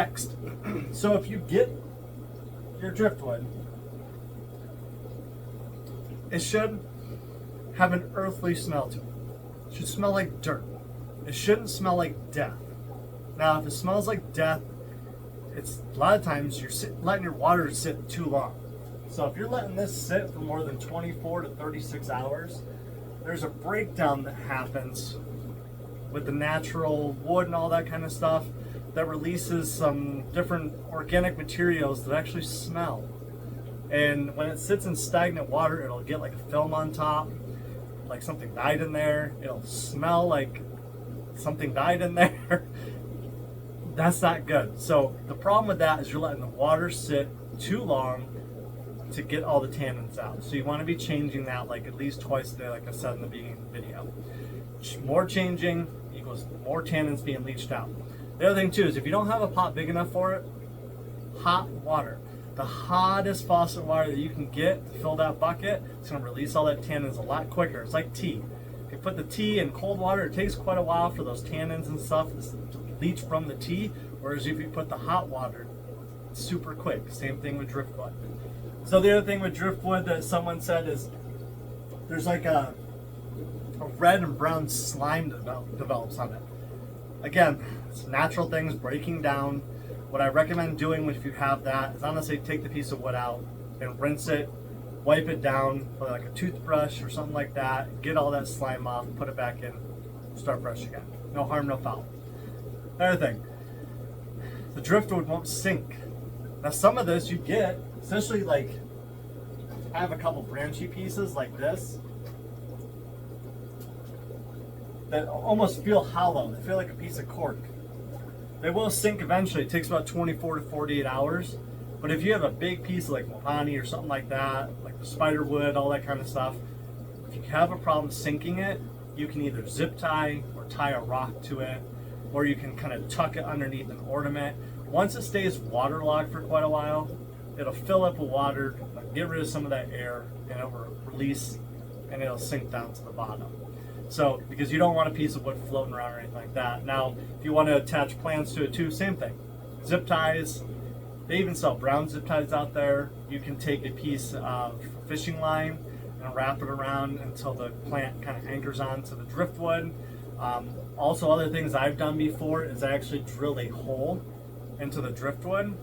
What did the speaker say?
Next, so if you get your driftwood, it should have an earthly smell to it. It should smell like dirt. It shouldn't smell like death. Now, if it smells like death, it's a lot of times you're letting your water sit too long. So if you're letting this sit for more than 24 to 36 hours, there's a breakdown that happens with the natural wood and all that kind of stuff that releases some different organic materials that actually smell. And when it sits in stagnant water, it'll get like a film on top, like something died in there. It'll smell like something died in there. That's not good. So the problem with that is you're letting the water sit too long to get all the tannins out. So you want to be changing that like at least twice a day, like I said in the beginning of the video. More changing equals more tannins being leached out. The other thing too is if you don't have a pot big enough for it, hot water. The hottest faucet water that you can get to fill that bucket, it's going to release all that tannins a lot quicker. It's like tea. If you put the tea in cold water, it takes quite a while for those tannins and stuff to leach from the tea, whereas if you put the hot water, it's super quick. Same thing with driftwood. So the other thing with driftwood that someone said is there's like a red and brown slime develops on it. Again, it's natural things breaking down. What I recommend doing if you have that is honestly take the piece of wood out and rinse it, wipe it down with like a toothbrush or something like that, get all that slime off, put it back in, start fresh again. No harm, no foul. Another thing, the driftwood won't sink. Now some of this you get, especially like, I have a couple branchy pieces like this that almost feel hollow. They feel like a piece of cork. They will sink eventually. It takes about 24 to 48 hours. But if you have a big piece like Mohani or something like that, like the spider wood, all that kind of stuff, if you have a problem sinking it, you can either zip tie or tie a rock to it, or you can kind of tuck it underneath an ornament. Once it stays waterlogged for quite a while, it'll fill up with water, get rid of some of that air, and it'll release, and it'll sink down to the bottom. So, because you don't want a piece of wood floating around or anything like that. Now, if you want to attach plants to it too, same thing. Zip ties, they even sell brown zip ties out there. You can take a piece of fishing line and wrap it around until the plant kind of anchors onto the driftwood. Also, other things I've done before is I actually drilled a hole into the driftwood.